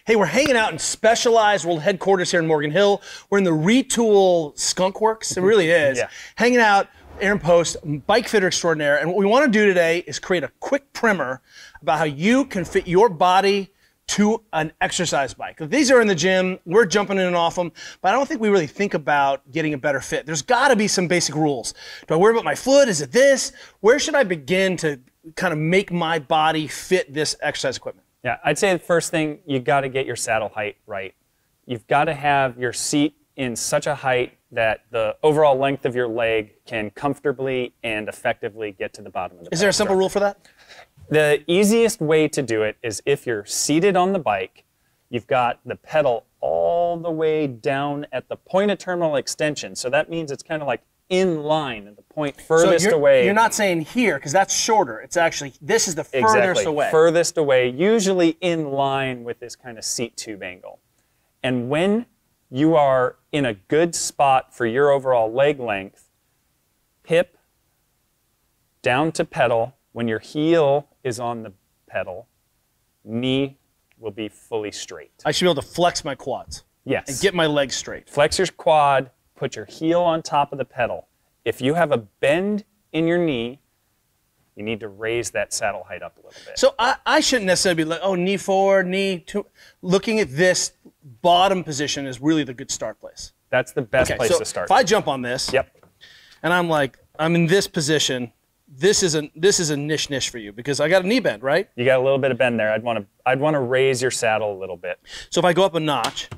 Hey, we're hanging out in Specialized World Headquarters here in Morgan Hill. We're in the Retool Skunk Works. It really is. Yeah. Hanging out, Aaron Post, bike fitter extraordinaire. And what we want to do today is create a quick primer about how you can fit your body to an exercise bike. These are in the gym, we're jumping in and off them, but I don't think we really think about getting a better fit. There's gotta be some basic rules. Do I worry about my foot? Is it this? Where should I begin to kind of make my body fit this exercise equipment? Yeah, I'd say the first thing, you gotta get your saddle height right. You've gotta have your seat in such a height that the overall length of your leg can comfortably and effectively get to the bottom of the bike. Is there a simple rule for that? The easiest way to do it is if you're seated on the bike, you've got the pedal all the way down at the point of terminal extension. So that means it's kind of like in line at the point furthest away. You're not saying here, because that's shorter. It's actually, this is the furthest away. Furthest away, usually in line with this kind of seat tube angle. And when you are in a good spot for your overall leg length, hip down to pedal. When your heel is on the pedal, knee will be fully straight. I should be able to flex my quads. Yes. And get my legs straight. Flex your quad, put your heel on top of the pedal. If you have a bend in your knee, you need to raise that saddle height up a little bit. So I shouldn't necessarily be like, oh, knee forward, knee two. Looking at this bottom position is really the good start place. That's the best place to start. If I jump on this, and I'm like, I'm in this position, this is a niche for you because I got a knee bend, right? You got a little bit of bend there. I'd want to raise your saddle a little bit. So if I go up a notch,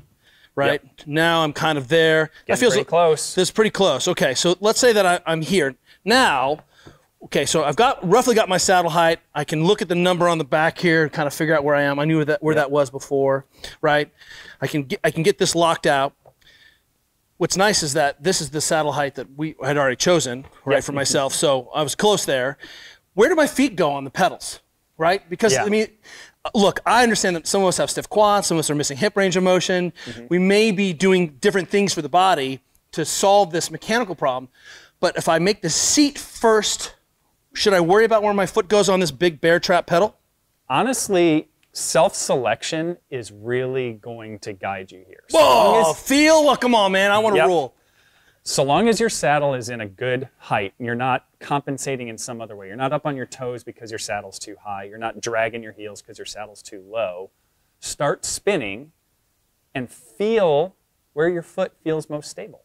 right? Now I'm kind of there. That feels pretty close. This is pretty close. Okay, so let's say that I'm here now. Okay, so I've roughly got my saddle height. I can look at the number on the back here and kind of figure out where I am. I knew where that was before, right? I can get this locked out. What's nice is that this is the saddle height that we had already chosen, right, for myself. So I was close there. Where do my feet go on the pedals, right? Because, I mean, look, I understand that some of us have stiff quads, some of us are missing hip range of motion. We may be doing different things for the body to solve this mechanical problem. But if I make the seat first, should I worry about where my foot goes on this big bear trap pedal? Honestly, self-selection is really going to guide you here. Whoa, feel? Well, come on, man. I want to rule. So long as your saddle is in a good height, and you're not compensating in some other way. You're not up on your toes because your saddle's too high. You're not dragging your heels because your saddle's too low. Start spinning and feel where your foot feels most stable.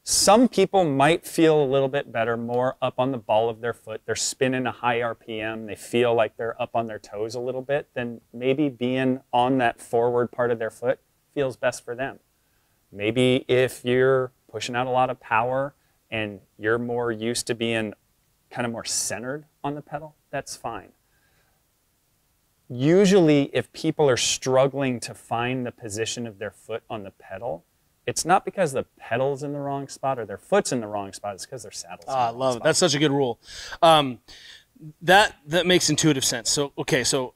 Some people might feel a little bit better, more up on the ball of their foot. They're spinning a high RPM. They feel like they're up on their toes a little bit. Then maybe being on that forward part of their foot feels best for them. Maybe if you're pushing out a lot of power and you're more used to being kind of more centered on the pedal, that's fine. Usually, if people are struggling to find the position of their foot on the pedal, it's not because the pedal's in the wrong spot or their foot's in the wrong spot. It's because their saddle's in the wrong spot. I love it. That's such a good rule. That makes intuitive sense. So, okay, so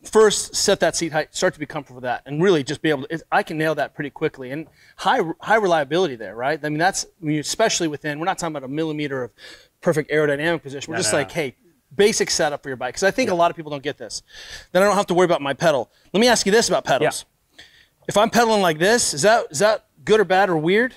first set that seat height, start to be comfortable with that, and really just be able to, I can nail that pretty quickly. And high reliability there, right? I mean, especially within, we're not talking about a millimeter of perfect aerodynamic position. We're just like, hey, basic setup for your bike. Because I think a lot of people don't get this. Then I don't have to worry about my pedal. Let me ask you this about pedals. If I'm pedaling like this, is that good or bad or weird?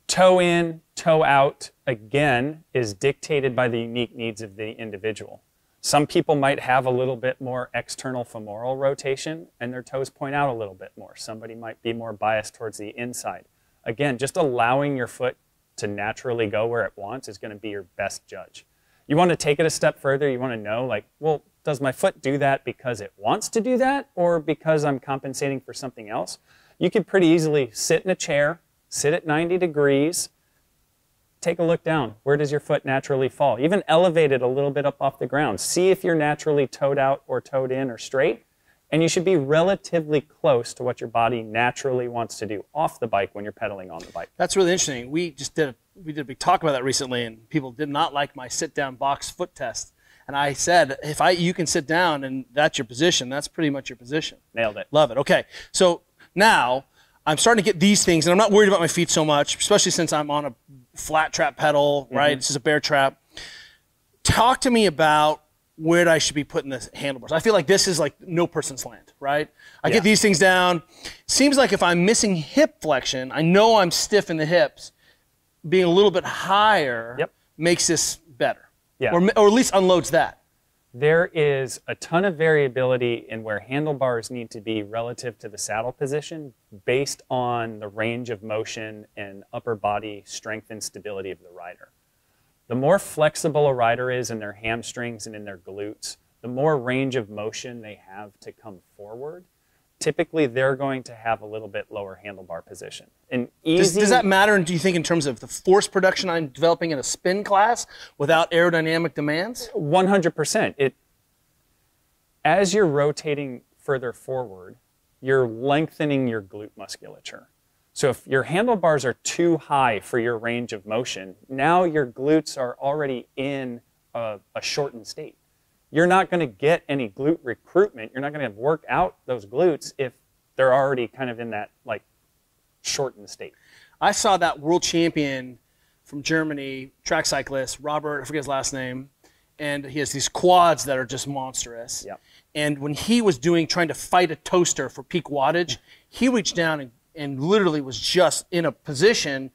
Toe in, toe out, again, is dictated by the unique needs of the individual. Some people might have a little bit more external femoral rotation and their toes point out a little bit more. Somebody might be more biased towards the inside. Again, just allowing your foot to naturally go where it wants is going to be your best judge. You want to take it a step further. You want to know, like, well, does my foot do that because it wants to do that or because I'm compensating for something else? You could pretty easily sit in a chair, sit at 90 degrees, take a look down. Where does your foot naturally fall? Even elevate it a little bit up off the ground. See if you're naturally toed out or toed in or straight. And you should be relatively close to what your body naturally wants to do off the bike when you're pedaling on the bike. That's really interesting. We did a big talk about that recently, and people did not like my sit-down box foot test. And I said, you can sit down and that's your position, that's pretty much your position. Nailed it. Love it. Okay, so now I'm starting to get these things, and I'm not worried about my feet so much, especially since I'm on a flat trap pedal, right? This is a bear trap. Talk to me about where I should be putting the handlebars. I feel like this is like no person's land, right? right? I get these things down. Seems like if I'm missing hip flexion, I know I'm stiff in the hips. Being a little bit higher makes this better, or at least unloads that. There is a ton of variability in where handlebars need to be relative to the saddle position based on the range of motion and upper body strength and stability of the rider. The more flexible a rider is in their hamstrings and in their glutes, the more range of motion they have to come forward. Typically, they're going to have a little bit lower handlebar position. Does that matter, do you think, in terms of the force production I'm developing in a spin class without aerodynamic demands? 100%. As you're rotating further forward, you're lengthening your glute musculature. So if your handlebars are too high for your range of motion, now your glutes are already in a shortened state. You're not going to get any glute recruitment. You're not going to work out those glutes if they're already kind of in that like shortened state. I saw that world champion from Germany, track cyclist, Robert, I forget his last name, and he has these quads that are just monstrous. Yep. And when he was trying to fight a toaster for peak wattage, he reached down and literally was just in a position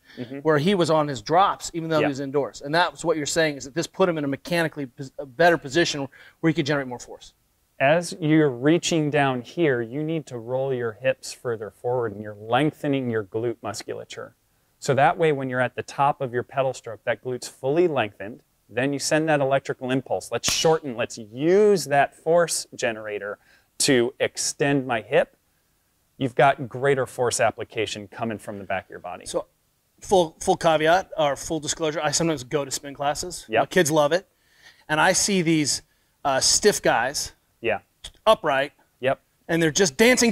where he was on his drops, even though he was indoors. And that's what you're saying, is that this put him in a mechanically better position where he could generate more force. As you're reaching down here, you need to roll your hips further forward, and you're lengthening your glute musculature. So that way, when you're at the top of your pedal stroke, that glute's fully lengthened. Then you send that electrical impulse. Let's shorten, let's use that force generator to extend my hip. You've got greater force application coming from the back of your body. So full caveat, or full disclosure, I sometimes go to spin classes. My kids love it. And I see these stiff guys, upright, and they're just dancing.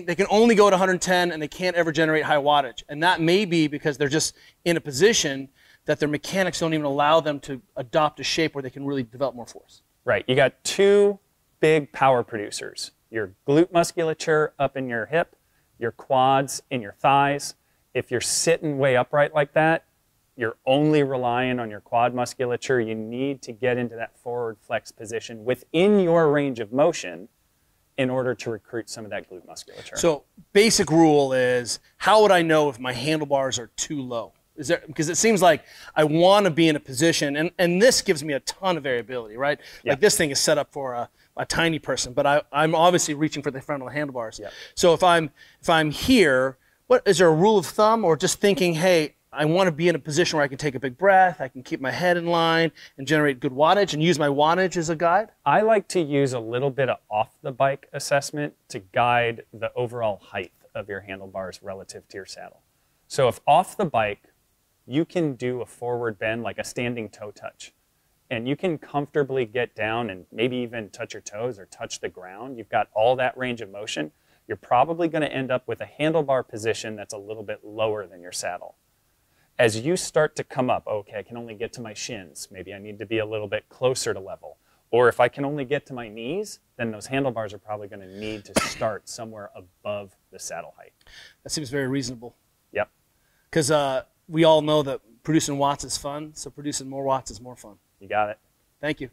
They can only go at 110, and they can't ever generate high wattage. And that may be because they're just in a position that their mechanics don't even allow them to adopt a shape where they can really develop more force. Right. You got two big power producers. Your glute musculature up in your hip, your quads in your thighs. If you're sitting way upright like that, you're only relying on your quad musculature. You need to get into that forward flex position within your range of motion in order to recruit some of that glute musculature. So basic rule is, how would I know if my handlebars are too low? Because it seems like I want to be in a position, and this gives me a ton of variability, right? Like this thing is set up for a tiny person, but I'm obviously reaching for the front of the handlebars. So if I'm here, what is there a rule of thumb, or just thinking, hey, I want to be in a position where I can take a big breath, I can keep my head in line and generate good wattage and use my wattage as a guide? I like to use a little bit of off-the-bike assessment to guide the overall height of your handlebars relative to your saddle. So if off the bike, you can do a forward bend like a standing toe touch, and you can comfortably get down and maybe even touch your toes or touch the ground. You've got all that range of motion. You're probably going to end up with a handlebar position that's a little bit lower than your saddle. As you start to come up, okay, I can only get to my shins. Maybe I need to be a little bit closer to level. Or if I can only get to my knees, then those handlebars are probably going to need to start somewhere above the saddle height. That seems very reasonable. Yep. Because we all know that producing watts is fun, so producing more watts is more fun. You got it. Thank you.